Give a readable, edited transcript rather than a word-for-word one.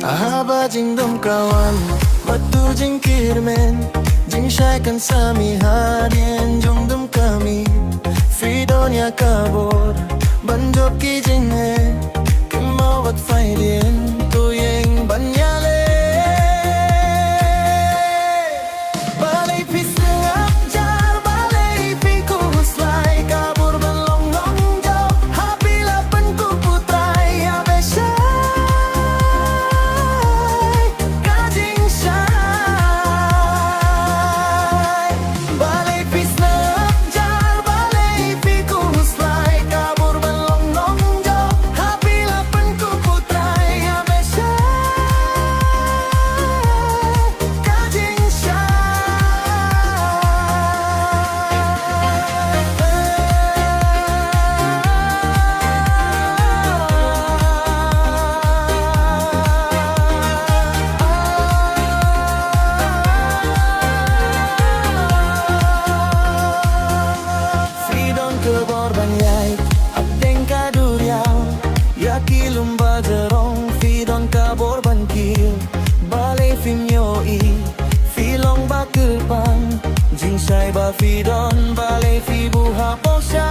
Ahaba jing dom kawan Batu jing kirmen Jing syaikan sami hadien Jong dom kami Fidonya kabor Banjop ki jing he Kemawat faidien Tuyeng banyale Balei pi sngap jar Balei pi kuslai Kabur belong long jo Hapila pen ku putrai Abesha Lumba jerong Fidon kabor bankil Balei fim yoi Filong bakepang Jing sai ba fidon Balei fi buha posha